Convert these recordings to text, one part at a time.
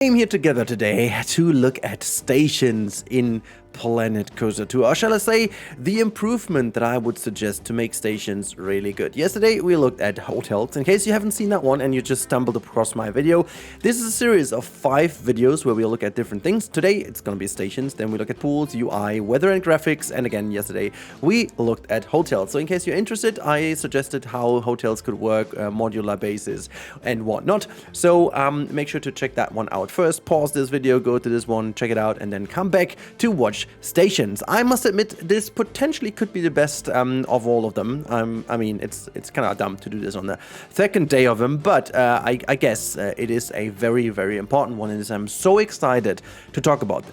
Came here together today to look at stations in Planet Coaster 2, or shall I say, the improvement that I would suggest to make stations really good. Yesterday we looked at hotels. In case you haven't seen that one and you just stumbled across my video, this is a series of 5 videos where we look at different things. Today it's going to be stations, then we look at pools, UI, weather and graphics, and again yesterday we looked at hotels. So in case you're interested, I suggested how hotels could work, modular bases and whatnot. So make sure to check that one out first. Pause this video, go to this one, check it out, and then come back to watch stations. I must admit, this potentially could be the best of all of them. I mean, it's kind of dumb to do this on the second day of them, but I guess it is a very, very important one, and I'm so excited to talk about.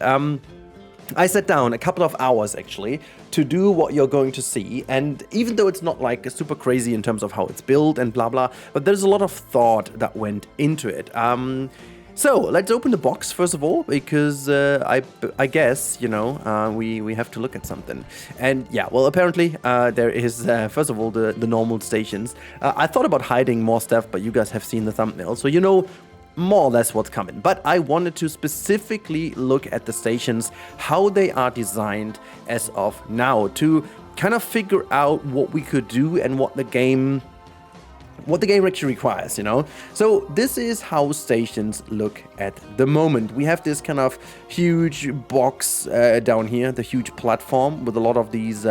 I sat down a couple of hours actually to do what you're going to see, and even though it's not like super crazy in terms of how it's built and blah blah, but there's a lot of thought that went into it. So let's open the box first of all, because I guess, you know, we have to look at something. And yeah, well, apparently there is first of all the normal stations. I thought about hiding more stuff, but you guys have seen the thumbnail, so you know more or less what's coming. But I wanted to specifically look at the stations, how they are designed as of now, to kind of figure out what we could do and what the game actually requires, you know? So this is how stations look at the moment. We have this kind of huge box down here, the huge platform with a lot of these,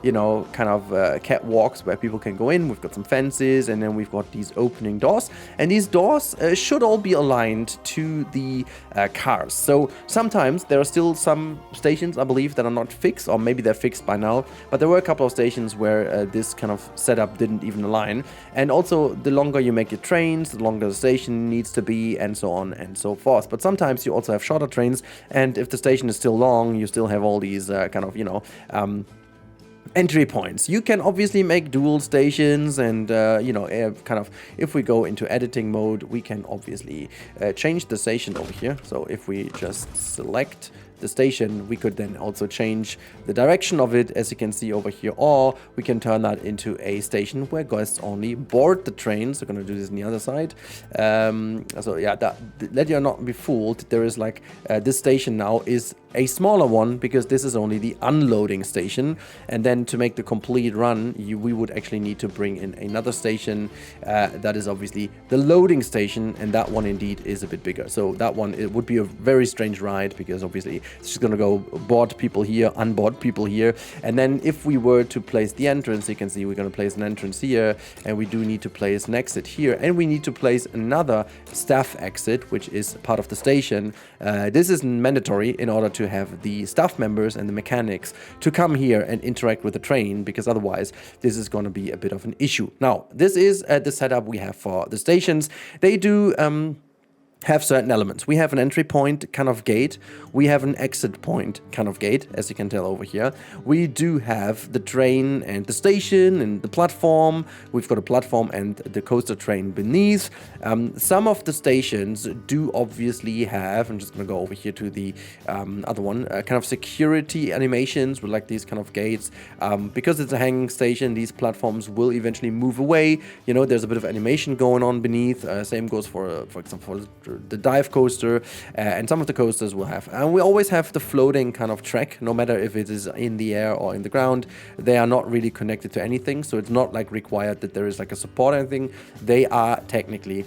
you know, kind of catwalks where people can go in. We've got some fences, and then we've got these opening doors. And these doors should all be aligned to the cars. So sometimes there are still some stations, I believe, that are not fixed, or maybe they're fixed by now. But there were a couple of stations where this kind of setup didn't even align. And also, the longer you make your trains, the longer the station needs to be, and so on and so forth. But sometimes you also have shorter trains, and if the station is still long, you still have all these kind of, you know, entry points. You can obviously make dual stations, and you know, kind of, if we go into editing mode, we can obviously change the station over here. So if we just select the station, we could then also change the direction of it, as you can see over here, or we can turn that into a station where guests only board the train. So we're going to do this on the other side. So yeah, let you not be fooled. There is like this station now is a smaller one, because this is only the unloading station, and then to make the complete run, we would actually need to bring in another station that is obviously the loading station, and that one indeed is a bit bigger. So that one, it would be a very strange ride, because obviously it's just gonna go board people here, unboard people here, and then if we were to place the entrance, you can see we're gonna place an entrance here, and we do need to place an exit here, and we need to place another staff exit, which is part of the station. This is mandatory in order to have the staff members and the mechanics to come here and interact with the train, because otherwise this is going to be a bit of an issue. Now, this is the setup we have for the stations. They do have certain elements. We have an entry point kind of gate. We have an exit point kind of gate, as you can tell over here. We do have the train and the station and the platform. We've got a platform and the coaster train beneath. Some of the stations do obviously have, I'm just going to go over here to the other one, kind of security animations with like these kind of gates. Because it's a hanging station, these platforms will eventually move away. You know, there's a bit of animation going on beneath. Same goes for example, the dive coaster, and some of the coasters will have. And we always have the floating kind of track, no matter if it is in the air or in the ground. They are not really connected to anything, so it's not like required that there is like a support or anything. They are technically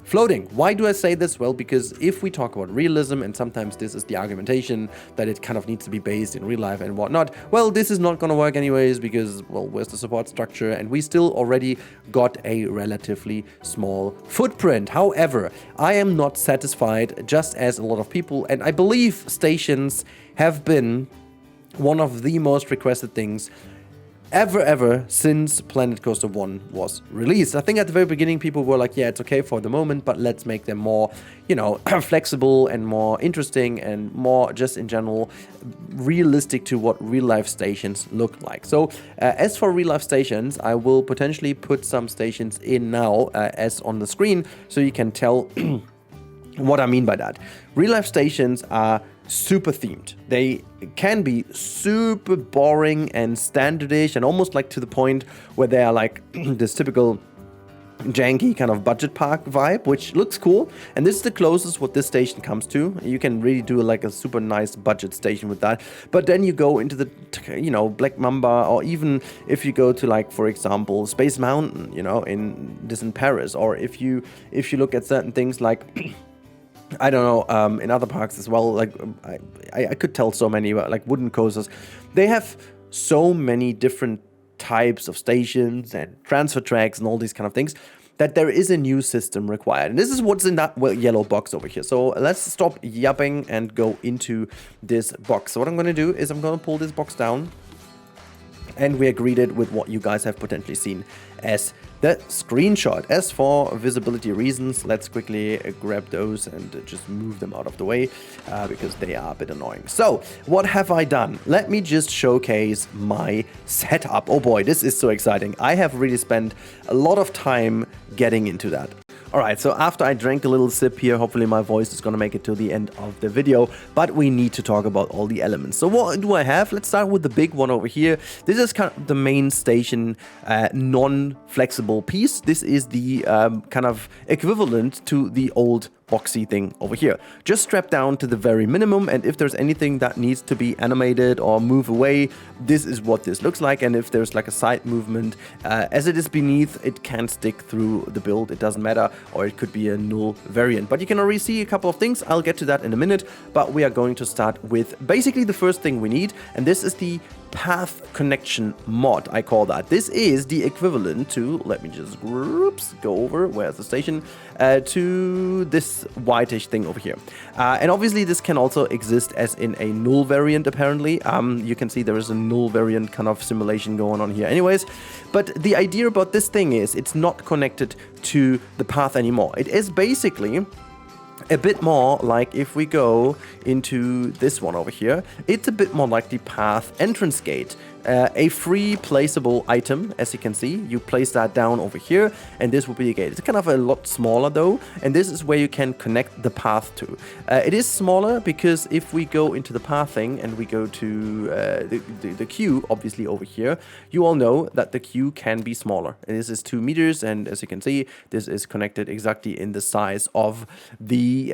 floating. Why do I say this? Well, because if we talk about realism, and sometimes this is the argumentation that it kind of needs to be based in real life and whatnot, well, this is not going to work anyways, because, well, where's the support structure? And we still already got a relatively small footprint. However, I am not satisfied, just as a lot of people, and I believe stations have been one of the most requested things ever since Planet Coaster 1 was released. I think at the very beginning people were like, yeah, it's okay for the moment, but let's make them more, you know, flexible and more interesting and more just in general realistic to what real life stations look like. So as for real life stations, I will potentially put some stations in now as on the screen, so you can tell what I mean by that. Real life stations are super themed. They can be super boring and standardish, and almost like to the point where they are like this typical janky kind of budget park vibe, which looks cool. And this is the closest what this station comes to. You can really do like a super nice budget station with that. But then you go into the, you know, Black Mamba, or even if you go to, like, for example, Space Mountain, you know, in Paris, or if you look at certain things like I don't know, in other parks as well, like I could tell so many, but like wooden coasters, they have so many different types of stations and transfer tracks and all these kind of things, that there is a new system required. And this is what's in that yellow box over here. So let's stop yapping and go into this box. So what I'm going to do is I'm going to pull this box down, and we are greeted with what you guys have potentially seen as the screenshot. As for visibility reasons, let's quickly grab those and just move them out of the way because they are a bit annoying. So what have I done? Let me just showcase my setup. Oh boy, this is so exciting. I have really spent a lot of time getting into that. Alright, so after I drank a little sip here, hopefully my voice is going to make it to the end of the video, but we need to talk about all the elements. So what do I have? Let's start with the big one over here. This is kind of the main station non-flexible piece. This is the kind of equivalent to the old boxy thing over here. Just strapped down to the very minimum, and if there's anything that needs to be animated or move away, this is what this looks like. And if there's like a side movement, as it is beneath, it can stick through the build, it doesn't matter, or it could be a null variant. But you can already see a couple of things, I'll get to that in a minute, but we are going to start with basically the first thing we need, and this is the path connection mod, I call that. This is the equivalent to, let me just go over, where's the station, to this whitish thing over here. And obviously this can also exist as in a null variant apparently. You can see there is a null variant kind of simulation going on here anyways. But the idea about this thing is it's not connected to the path anymore. It is basically a bit more like if we go into this one over here, it's a bit more like the path entrance gate. A free placeable item, as you can see, you place that down over here, and this will be a gate. It's kind of a lot smaller though, and this is where you can connect the path to. It is smaller because if we go into the pathing and we go to the queue, obviously over here, you all know that the queue can be smaller. And this is 2 meters, and as you can see, this is connected exactly in the size of the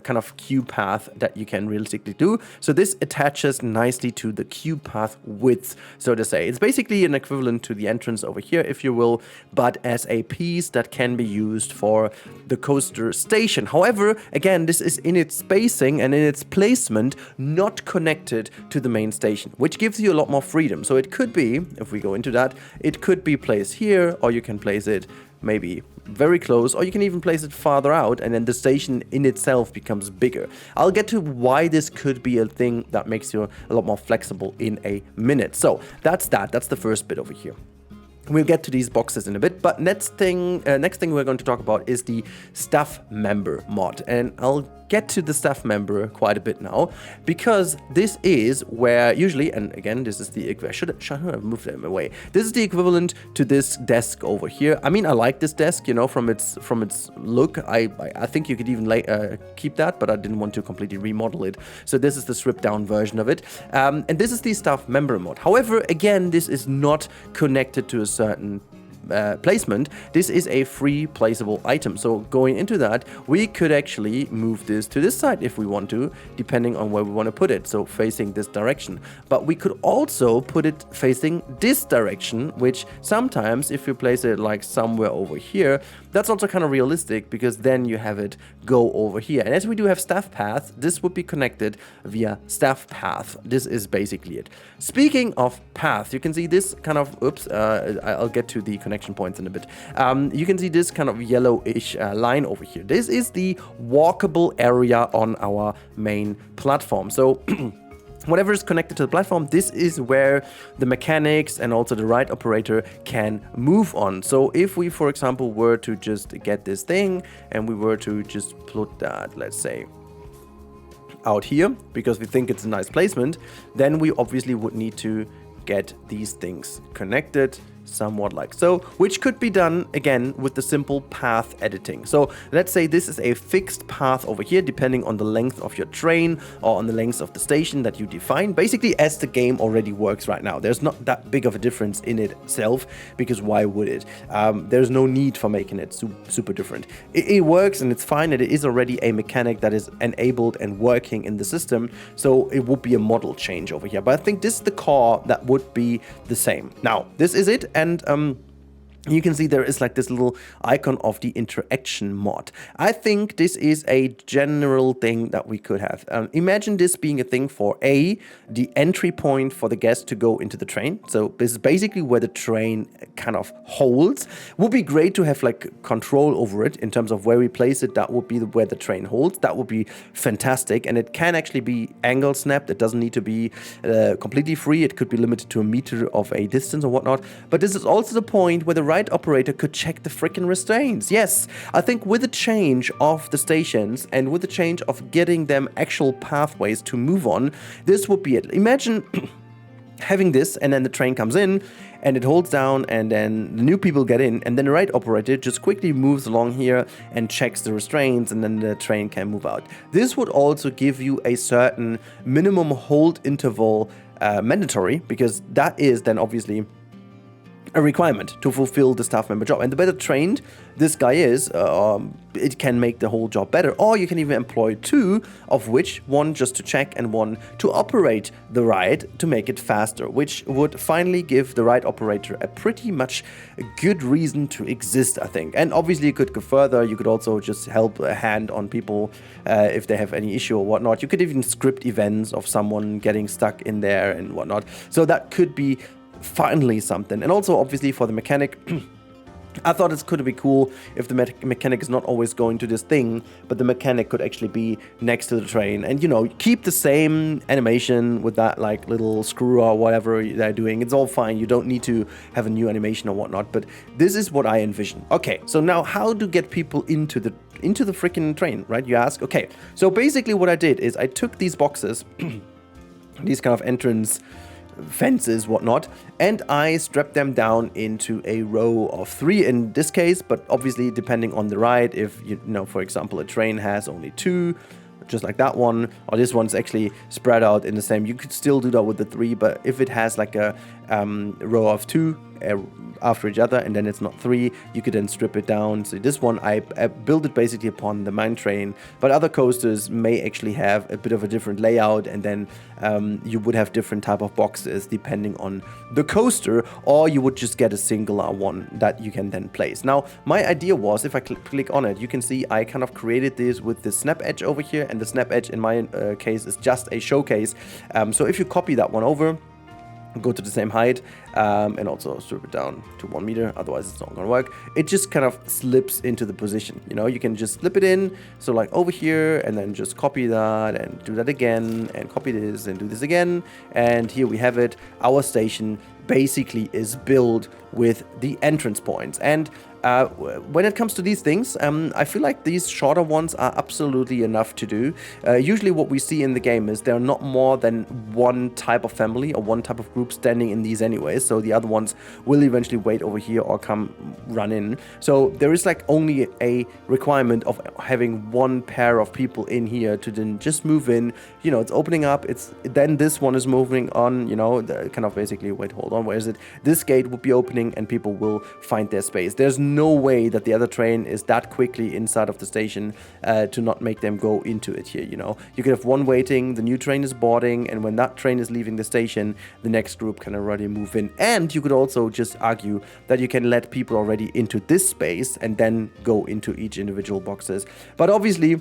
kind of queue path that you can realistically do. So this attaches nicely to the queue path width, so to say. It's basically an equivalent to the entrance over here, if you will, but as a piece that can be used for the coaster station. However, again, this is in its spacing and in its placement not connected to the main station, which gives you a lot more freedom. So it could be, if we go into that, it could be placed here, or you can place it maybe very close, or you can even place it farther out, and then the station in itself becomes bigger. I'll get to why this could be a thing that makes you a lot more flexible in a minute. So that's the first bit over here. We'll get to these boxes in a bit, but next thing we're going to talk about is the staff member mod, and I'll get to the staff member quite a bit now, because this is where usually, and again, this is the, should I have moved them away? This is the equivalent to this desk over here. I mean, I like this desk, you know, from its look. I think you could even keep that, but I didn't want to completely remodel it. So this is the stripped down version of it, and this is the staff member mod. However, again, this is not connected to a certain placement. This is a free placeable item. So going into that, we could actually move this to this side if we want to, depending on where we want to put it. So facing this direction. But we could also put it facing this direction, which sometimes if you place it like somewhere over here, that's also kind of realistic, because then you have it go over here. And as we do have staff paths, this would be connected via staff path. This is basically it. Speaking of path, you can see this kind of, I'll get to the connection points in a bit. You can see this kind of yellowish line over here. This is the walkable area on our main platform. So whatever is connected to the platform, this is where the mechanics and also the ride operator can move on. So if we, for example, were to just get this thing and we were to just put that, let's say, out here, because we think it's a nice placement, then we obviously would need to get these things connected somewhat like so, which could be done again with the simple path editing. So let's say this is a fixed path over here, depending on the length of your train or on the length of the station that you define, basically as the game already works right now. There's not that big of a difference in itself, because why would it? There's no need for making it super different. It works and it's fine, and it is already a mechanic that is enabled and working in the system, so it would be a model change over here. But I think this is the core that would be the same. Now, this is it, and you can see there is like this little icon of the interaction mod. I think this is a general thing that we could have. Imagine this being a thing for the entry point for the guest to go into the train. So this is basically where the train kind of holds. Would be great to have like control over it in terms of where we place it. That would be where the train holds. That would be fantastic. And it can actually be angle snapped. It doesn't need to be completely free. It could be limited to a meter of a distance or whatnot. But this is also the point where the ride operator could check the freaking restraints. Yes, I think with the change of the stations and with the change of getting them actual pathways to move on, this would be it. Imagine having this, and then the train comes in and it holds down, and then the new people get in, and then the ride operator just quickly moves along here and checks the restraints, and then the train can move out. This would also give you a certain minimum hold interval mandatory, because that is then obviously a requirement to fulfill the staff member job. And the better trained this guy is, it can make the whole job better. Or you can even employ two, of which one just to check and one to operate the ride to make it faster, which would finally give the ride operator a pretty much good reason to exist, I think. And obviously you could go further. You could also just help a hand on people if they have any issue or whatnot. You could even script events of someone getting stuck in there and whatnot. So that could be finally something. And also obviously for the mechanic, I thought it could be cool if the mechanic is not always going to this thing, but the mechanic could actually be next to the train and, you know, keep the same animation with that like little screw or whatever they're doing. It's all fine. You don't need to have a new animation or whatnot, but this is what I envision. Okay, so now how to get people into the freaking train, right? You ask. Okay, so basically what I did is I took these boxes, these kind of entrance fences, whatnot, and I strapped them down into a row of 3 in this case, but obviously depending on the ride, if you know, for example, a train has only 2, just like that one, or this one's actually spread out in the same, you could still do that with the 3, but if it has like a row of 2 after each other, and then it's not 3, you could then strip it down. So this one, I built it basically upon the mine train, but other coasters may actually have a bit of a different layout, and then you would have different type of boxes depending on the coaster, or you would just get a singular one that you can then place. Now, my idea was, if I click on it, you can see I kind of created this with the snap edge over here, and the snap edge in my case is just a showcase. So if you copy that one over, go to the same height, and also strip it down to 1 meter, otherwise it's not gonna work. It just kind of slips into the position, you know, you can just slip it in, so like over here, and then just copy that and do that again, and copy this and do this again, and here we have it. Our station basically is built with the entrance points. And when it comes to these things, I feel like these shorter ones are absolutely enough to do. Usually what we see in the game is there are not more than one type of family or one type of group standing in these anyways, so the other ones will eventually wait over here or come run in. So there is like only a requirement of having one pair of people in here to then just move in. You know, it's opening up, then this one is moving on, you know, kind of basically, wait, hold on, where is it? This gate will be opening and people will find their space. There's no way that the other train is that quickly inside of the station to not make them go into it here, you know. You could have one waiting, the new train is boarding, and when that train is leaving the station, the next group can already move in. And you could also just argue that you can let people already into this space and then go into each individual boxes. But obviously,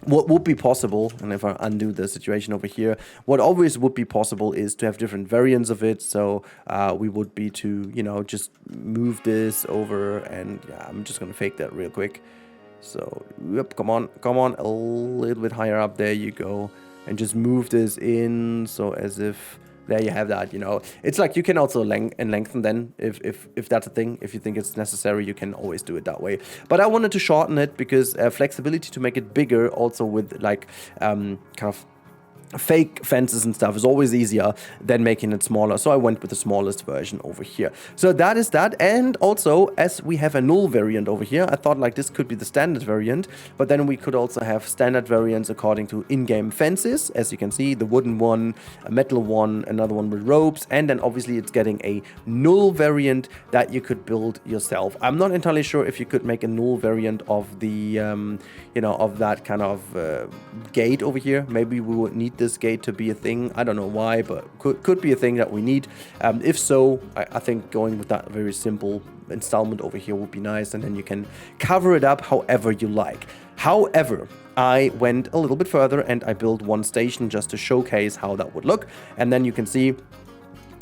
what would be possible, and if I undo the situation over here, what always would be possible is to have different variants of it. So we would be to, you know, just move this over, and yeah, I'm just gonna fake that real quick. So, yep, come on, a little bit higher up, there you go, and just move this in, so as if, there you have that, you know. It's like you can also lengthen then, if that's a thing. If you think it's necessary, you can always do it that way. But I wanted to shorten it because flexibility to make it bigger, also with like kind of fake fences and stuff is always easier than making it smaller, so I went with the smallest version over here. So that is that. And also, as we have a null variant over here, I thought like this could be the standard variant, but then we could also have standard variants according to in-game fences. As you can see, the wooden one, a metal one, another one with ropes, and then obviously it's getting a null variant that you could build yourself. I'm not entirely sure if you could make a null variant of the you know, of that kind of gate over here. Maybe we would need this gate to be a thing. I don't know why, but could be a thing that we need. If so, I think going with that very simple installment over here would be nice, and then you can cover it up however you like. However, I went a little bit further and I built one station just to showcase how that would look, and then you can see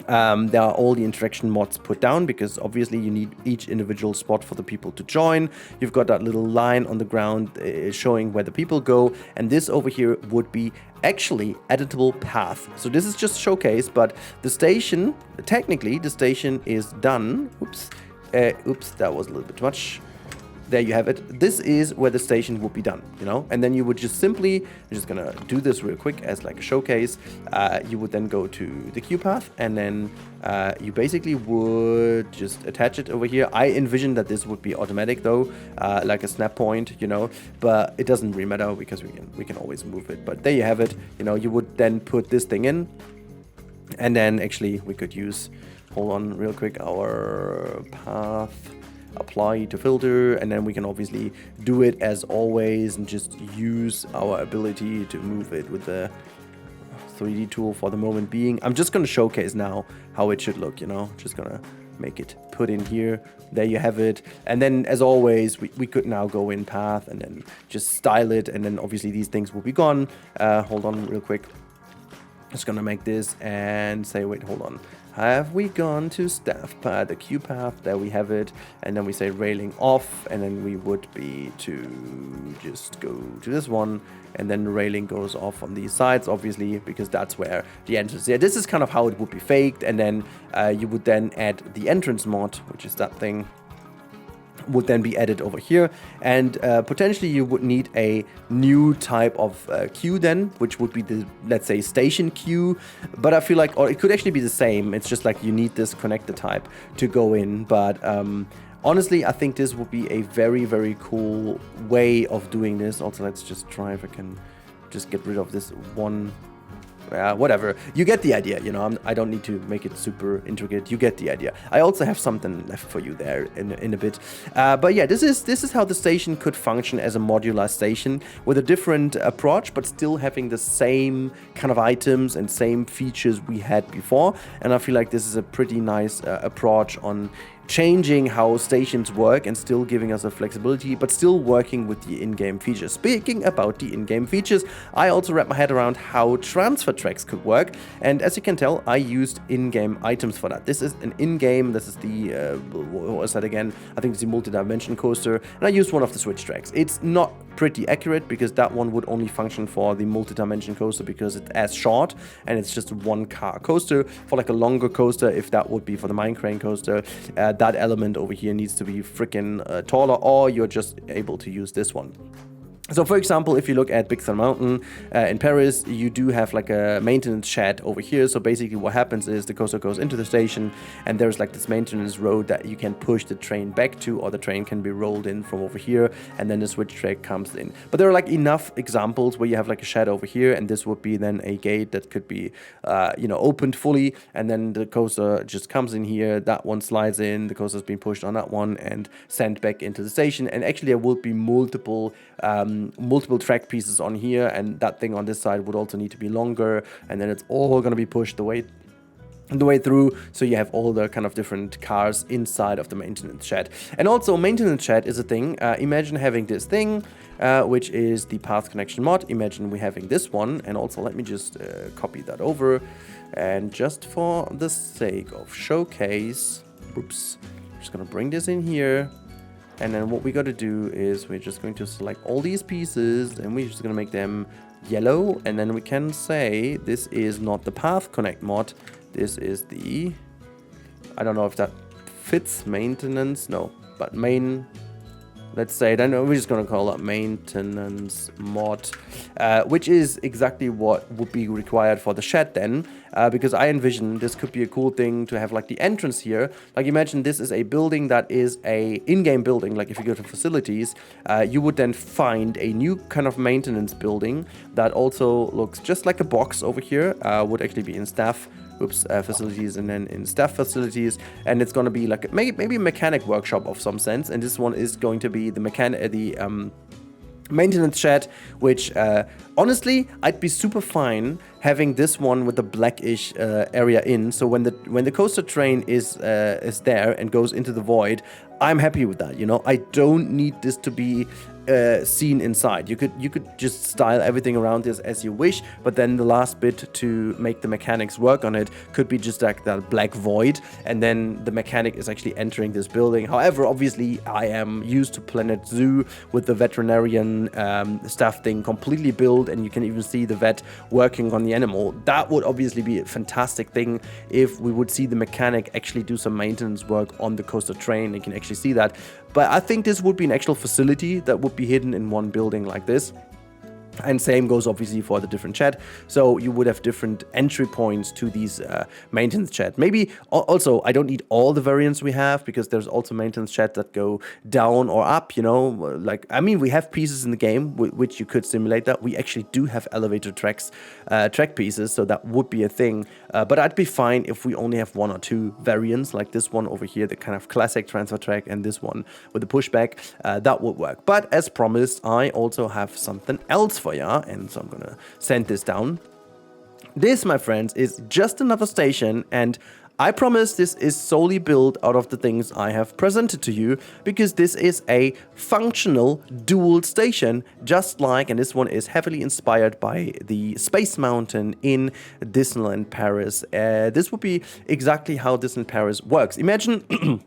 there are all the interaction mods put down, because obviously you need each individual spot for the people to join. You've got that little line on the ground showing where the people go, and this over here would be actually editable path. So this is just showcase, but the station, technically the station is done. Oops, that was a little bit too much. There you have it. This is where the station would be done, you know, and then you would just simply, I'm just gonna do this real quick as like a showcase. You would then go to the queue path, and then you basically would just attach it over here. I envision that this would be automatic though, like a snap point, you know, but it doesn't really matter because we can always move it. But there you have it. You know, you would then put this thing in, and then actually we could use, hold on real quick, our path, apply to filter, and then we can obviously do it as always and just use our ability to move it with the 3D tool for the moment being. I'm just going to showcase now how it should look, you know, just gonna make it put in here. There you have it. And then as always, we could now go in path and then just style it, and then obviously these things will be gone. Hold on real quick. Just gonna make this and say, wait, hold on. Have we gone to staff path, the queue path? There we have it. And then we say railing off, and then we would be to just go to this one, and then the railing goes off on these sides, obviously, because that's where the entrance is. Yeah, this is kind of how it would be faked, and then you would then add the entrance mod, which is that thing, would then be added over here, and potentially you would need a new type of queue then, which would be the, let's say, station queue. But I feel like, or it could actually be the same, it's just like you need this connector type to go in. But honestly, I think this would be a very, very cool way of doing this. Also, let's just try if I can just get rid of this one. Whatever, you get the idea, you know. I don't need to make it super intricate. You get the idea. I also have something left for you there in a bit, but yeah, this is how the station could function as a modular station with a different approach, but still having the same kind of items and same features we had before. And I feel like this is a pretty nice approach on changing how stations work and still giving us a flexibility, but still working with the in-game features. Speaking about the in-game features, I also wrapped my head around how transfer tracks could work, and as you can tell, I used in-game items for that. This is an in-game, this is the, what was that again? I think it's the multi-dimension coaster, and I used one of the switch tracks. It's not pretty accurate because that one would only function for the multi-dimension coaster because it's as short and it's just a one car coaster. For like a longer coaster, if that would be for the mine crane coaster, that element over here needs to be freaking taller, or you're just able to use this one. So for example, if you look at Big Thunder Mountain in Paris, you do have like a maintenance shed over here. So basically what happens is the coaster goes into the station and there's like this maintenance road that you can push the train back to, or the train can be rolled in from over here and then the switch track comes in. But there are like enough examples where you have like a shed over here, and this would be then a gate that could be you know, opened fully, and then the coaster just comes in here, that one slides in, the coaster's been pushed on that one and sent back into the station. And actually there would be multiple track pieces on here, and that thing on this side would also need to be longer, and then it's all going to be pushed the way through, so you have all the kind of different cars inside of the maintenance shed. And also maintenance shed is a thing. Imagine having this thing, which is the path connection mod. Imagine we having this one, and also let me just copy that over, and just for the sake of showcase, oops, I'm just gonna bring this in here. And then what we got to do is we're just going to select all these pieces, and we're just going to make them yellow. And then we can say this is not the path connect mod. This is the, I don't know if that fits, maintenance. No, but main let's say, then we're just gonna call it maintenance mod, which is exactly what would be required for the shed then, because I envision this could be a cool thing to have like the entrance here. Like imagine this is a building that is a in-game building, like if you go to facilities, you would then find a new kind of maintenance building that also looks just like a box over here, would actually be in staff facilities and then in staff facilities, and it's going to be like maybe a mechanic workshop of some sense, and this one is going to be the maintenance shed, which honestly I'd be super fine having this one with the blackish area in, so when the coaster train is there and goes into the void, I'm happy with that, you know. I don't need this to be seen inside. You could just style everything around this as you wish, but then the last bit to make the mechanics work on it could be just like that black void, and then the mechanic is actually entering this building. However, obviously I am used to Planet Zoo with the veterinarian staff thing completely built, and you can even see the vet working on the animal. That would obviously be a fantastic thing if we would see the mechanic actually do some maintenance work on the coaster train. You can actually see that. But I think this would be an actual facility that would be hidden in one building like this. And same goes obviously for the different chat. So you would have different entry points to these maintenance chat. Maybe also I don't need all the variants we have, because there's also maintenance chat that go down or up, you know. Like, I mean, we have pieces in the game which you could simulate that. We actually do have elevator tracks, track pieces, so that would be a thing. But I'd be fine if we only have one or two variants, like this one over here, the kind of classic transfer track, and this one with the pushback. That would work. But as promised, I also have something else for you, and so I'm gonna send this down. This, my friends, is just another station, and I promise this is solely built out of the things I have presented to you, because this is a functional dual station, just like, and this one is heavily inspired by the Space Mountain in Disneyland Paris. This would be exactly how Disneyland Paris works. Imagine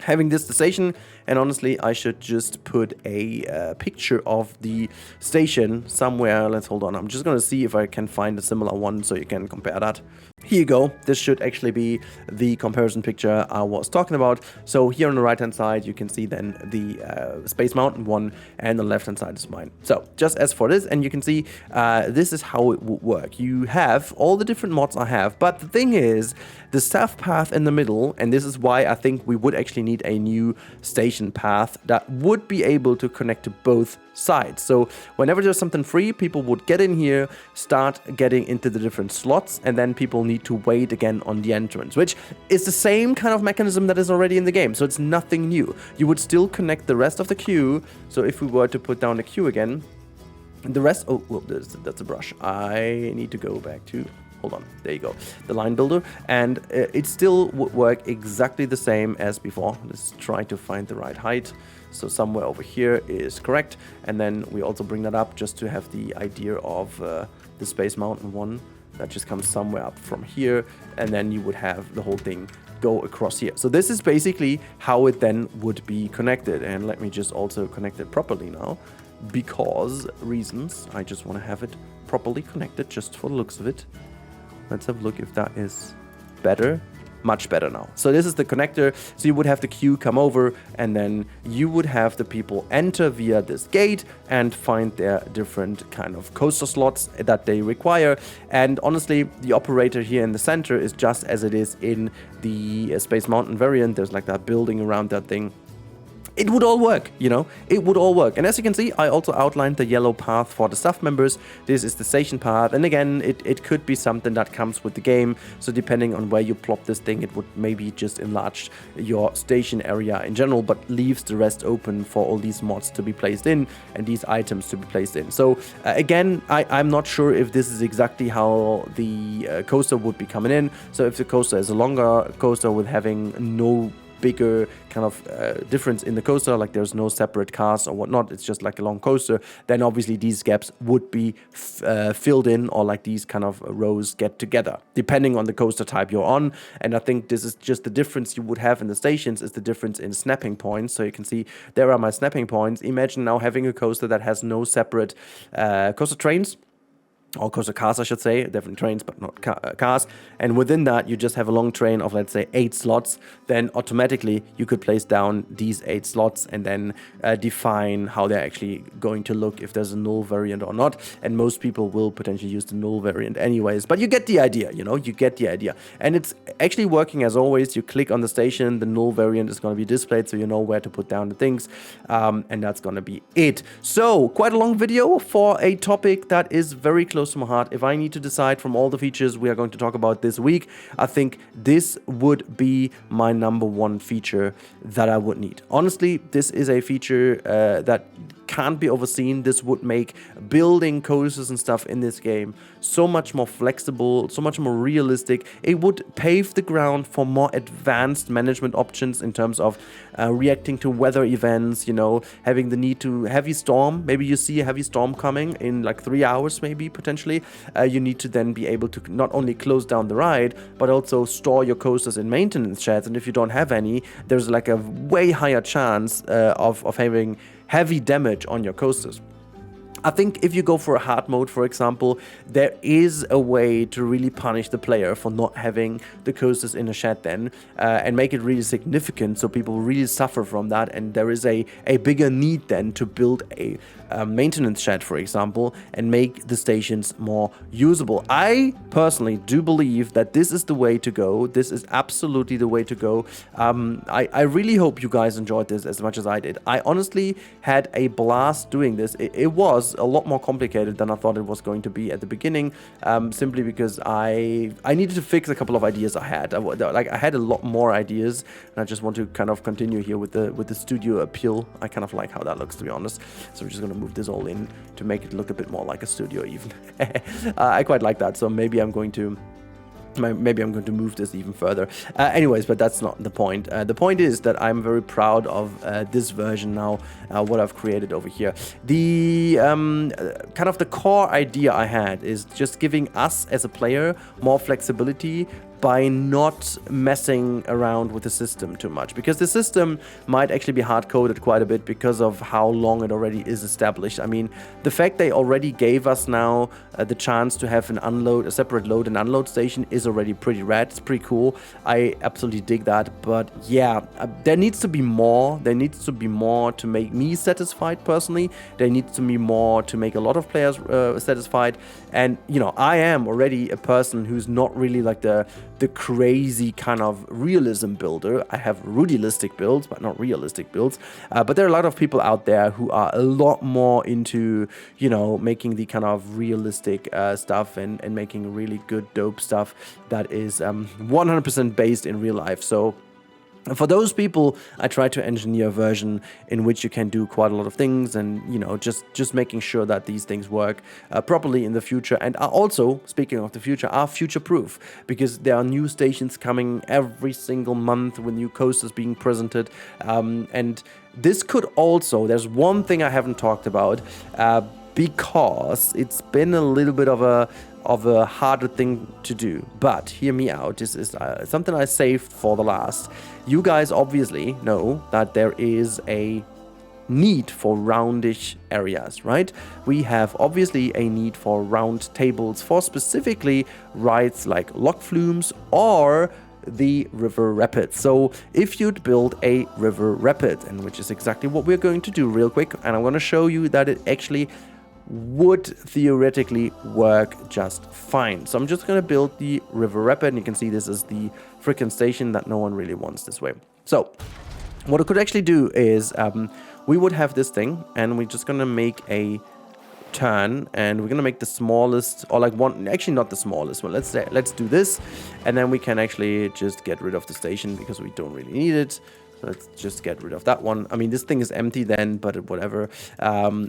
having this station, and honestly I should just put a picture of the station somewhere. Let's hold on, I'm just gonna see if I can find a similar one so you can compare that. Here you go. This should actually be the comparison picture I was talking about. So here on the right hand side you can see then the Space Mountain one, and on the left hand side is mine. So just as for this, and you can see this is how it would work. You have all the different mods I have, but the thing is, the staff path in the middle, and this is why I think we would actually need a new station path that would be able to connect to both sides. So whenever there's something free, people would get in here, start getting into the different slots, and then people need to wait again on the entrance, which is the same kind of mechanism that is already in the game. So it's nothing new. You would still connect the rest of the queue. So if we were to put down the queue again, the rest, oh, well, that's a brush. I need to go back to, hold on, there you go, the line builder, and it still would work exactly the same as before. Let's try to find the right height. So somewhere over here is correct, and then we also bring that up just to have the idea of the Space Mountain one that just comes somewhere up from here, and then you would have the whole thing go across here. So this is basically how it then would be connected, and let me just also connect it properly now, because reasons. I just want to have it properly connected just for the looks of it. Let's have a look if that is better. Much better now. So this is the connector. So you would have the queue come over, and then you would have the people enter via this gate and find their different kind of coaster slots that they require. And honestly, the operator here in the center is just as it is in the Space Mountain variant. There's like that building around that thing. It would all work, you know, it would all work. And as you can see, I also outlined the yellow path for the staff members. This is the station path. And again, it could be something that comes with the game. So depending on where you plop this thing, it would maybe just enlarge your station area in general, but leaves the rest open for all these mods to be placed in and these items to be placed in. So again, I'm not sure if this is exactly how the coaster would be coming in. So if the coaster is a longer coaster with having no bigger kind of difference in the coaster, like there's no separate cars or whatnot, it's just like a long coaster, then obviously these gaps would be filled in, or like these kind of rows get together, depending on the coaster type you're on. And I think this is just the difference you would have in the stations, is the difference in snapping points. So you can see there are my snapping points. Imagine now having a coaster that has no separate coaster trains. or coaster cars, I should say, definitely trains, but not cars. And within that, you just have a long train of, let's say, 8 slots. Then automatically you could place down these 8 slots and then define how they're actually going to look, if there's a null variant or not. And most people will potentially use the null variant anyways, but you get the idea, you know, you get the idea. And it's actually working as always. You click on the station, the null variant is going to be displayed, so you know where to put down the things, and that's going to be it. So quite a long video for a topic that is very close to my heart. If I need to decide from all the features we are going to talk about this week, I think this would be my #1 feature that I would need. Honestly, this is a feature that can't be overseen. This would make building coasters and stuff in this game so much more flexible, so much more realistic. It would pave the ground for more advanced management options in terms of reacting to weather events, you know, having the need to heavy storm. Maybe you see a heavy storm coming in like 3 hours, maybe potentially. You need to then be able to not only close down the ride, but also store your coasters in maintenance sheds. And if you don't have any, there's like a way higher chance of having heavy damage on your coasters. I think if you go for a hard mode, for example, there is a way to really punish the player for not having the coasters in a shed then, and make it really significant so people really suffer from that, and there is a bigger need then to build a maintenance shed, for example, and make the stations more usable. I personally do believe that this is the way to go. This is absolutely the way to go. I really hope you guys enjoyed this as much as I did. I honestly had a blast doing this. It was a lot more complicated than I thought it was going to be at the beginning, simply because I needed to fix a couple of ideas I had. I had a lot more ideas, and I just want to kind of continue here with the studio appeal. I kind of like how that looks, to be honest. So we're just going to move this all in to make it look a bit more like a studio even. I quite like that, so maybe I'm going to move this even further. Anyways, but that's not the point. The point is that I'm very proud of this version now, what I've created over here. The kind of the core idea I had is just giving us as a player more flexibility by not messing around with the system too much, because the system might actually be hard-coded quite a bit because of how long it already is established. I mean, the fact they already gave us now the chance to have a separate load and unload station is already pretty rad. It's pretty cool. I absolutely dig that. But yeah, there needs to be more. There needs to be more to make me satisfied personally. There needs to be more to make a lot of players satisfied. And, you know, I am already a person who's not really like the crazy kind of realism builder. I have realistic builds, but not realistic builds. But there are a lot of people out there who are a lot more into, you know, making the kind of realistic stuff and making really good, dope stuff that is 100% based in real life. So for those people, I try to engineer a version in which you can do quite a lot of things, and, you know, just making sure that these things work properly in the future, and are also, speaking of the future, are future-proof, because there are new stations coming every single month with new coasters being presented, and this could also, there's one thing I haven't talked about, because it's been a little bit of a harder thing to do, but hear me out. This is something I saved for the last. You guys obviously know that there is a need for roundish areas, right? We have obviously a need for round tables for specifically rides like log flumes or the river rapids. So if you'd build a river rapid, and which is exactly what we're going to do real quick, and I'm going to show you that it actually would theoretically work just fine. So I'm just going to build the river rapid, and you can see this is the freaking station that no one really wants this way. So what I could actually do is we would have this thing, and we're just going to make a turn, and we're going to make the smallest, or like one, actually not the smallest one. Let's do this, and then we can actually just get rid of the station because we don't really need it. So let's just get rid of that one. I mean, this thing is empty then, but whatever.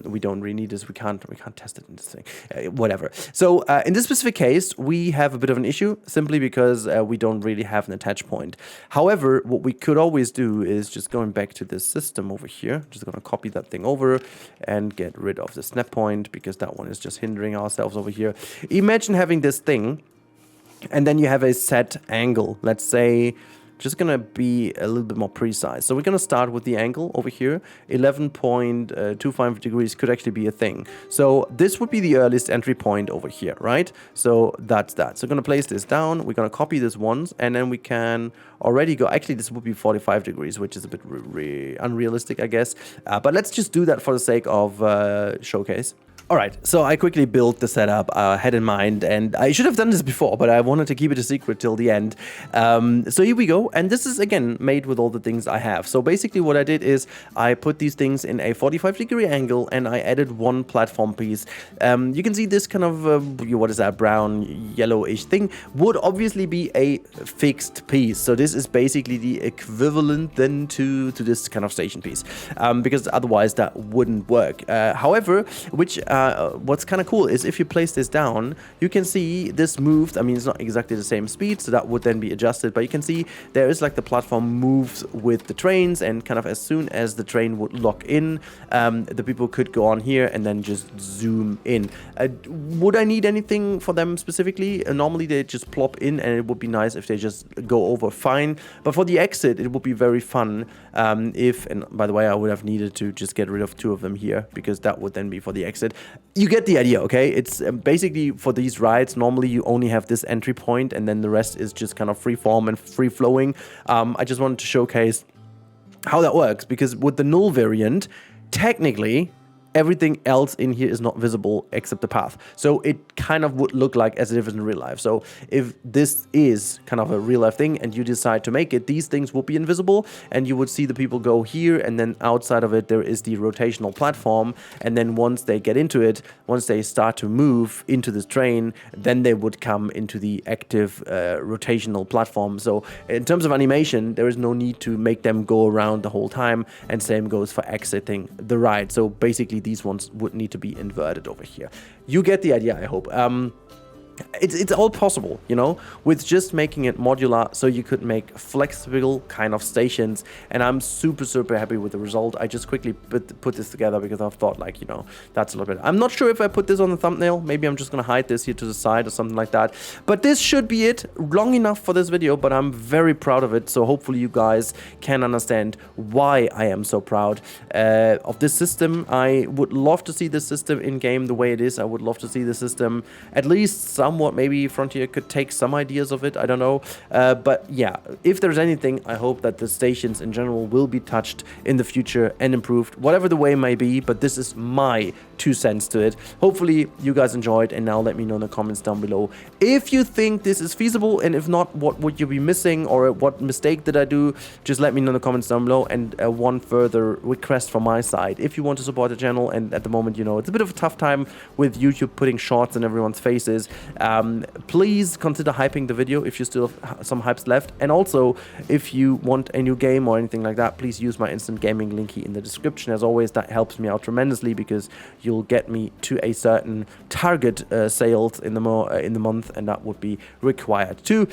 We don't really need this. We can't test it in this thing. Whatever. So in this specific case, we have a bit of an issue simply because we don't really have an attach point. However, what we could always do is just going back to this system over here. Just going to copy that thing over and get rid of the snap point because that one is just hindering ourselves over here. Imagine having this thing and then you have a set angle. Let's say just gonna be a little bit more precise. So we're gonna start with the angle over here. 11.25 degrees could actually be a thing. So this would be the earliest entry point over here, right? So that's that. So we're gonna place this down. We're gonna copy this once, and then we can already go. Actually, this would be 45 degrees, which is a bit unrealistic, I guess. But let's just do that for the sake of showcase. Alright, so I quickly built the setup I had in mind, and I should have done this before, but I wanted to keep it a secret till the end. So here we go, and this is again made with all the things I have. So basically what I did is I put these things in a 45-degree angle, and I added one platform piece. You can see this kind of, what is that, brown, yellowish thing would obviously be a fixed piece. So this is basically the equivalent then to this kind of station piece, because otherwise that wouldn't work. However, what's kind of cool is if you place this down, you can see this moved. I mean, it's not exactly the same speed, so that would then be adjusted, but you can see there is like the platform moves with the trains, and kind of as soon as the train would lock in, the people could go on here and then just zoom in. Would I need anything for them specifically? Normally they just plop in, and it would be nice if they just go over fine, but for the exit it would be very fun if, and by the way, I would have needed to just get rid of 2 of them here, because that would then be for the exit. You get the idea, okay? It's basically for these rides, normally you only have this entry point, and then the rest is just kind of free form and free flowing. I just wanted to showcase how that works, because with the null variant, technically everything else in here is not visible except the path. So it kind of would look like as if it's in real life. So if this is kind of a real life thing and you decide to make it, these things will be invisible, and you would see the people go here, and then outside of it there is the rotational platform, and then once they get into it, once they start to move into this train, then they would come into the active rotational platform. So in terms of animation, there is no need to make them go around the whole time, and same goes for exiting the ride. So basically these ones would need to be inverted over here. You get the idea, I hope. It's all possible, you know, with just making it modular, so you could make flexible kind of stations, and I'm super happy with the result. I just quickly put this together because I thought, like, you know, that's a little bit. I'm not sure if I put this on the thumbnail. Maybe I'm just gonna hide this here to the side or something like that, but this should be it. Long enough for this video, but I'm very proud of it, so hopefully you guys can understand why I am so proud of this system. I would love to see this system in game the way it is. I would love to see the system at least somewhat. Maybe Frontier could take some ideas of it, I don't know, but yeah, if there's anything, I hope that the stations in general will be touched in the future and improved, whatever the way may be, but this is my 2 cents to it. Hopefully you guys enjoyed, and now let me know in the comments down below if you think this is feasible, and if not, what would you be missing, or what mistake did I do. Just let me know in the comments down below. And one further request from my side: if you want to support the channel, and at the moment, you know, it's a bit of a tough time with YouTube putting shorts in everyone's faces, please consider hyping the video if you still have some hypes left. And also, if you want a new game or anything like that, please use my instant gaming linky in the description. As always, that helps me out tremendously, because you'll get me to a certain target sales in the month, and that would be required too.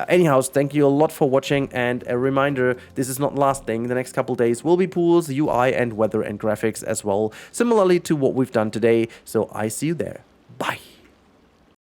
Anyhow, thank you a lot for watching, and a reminder, this is not the last thing. The next couple days will be pools, UI, and weather and graphics as well, similarly to what we've done today. So I see you there. Bye.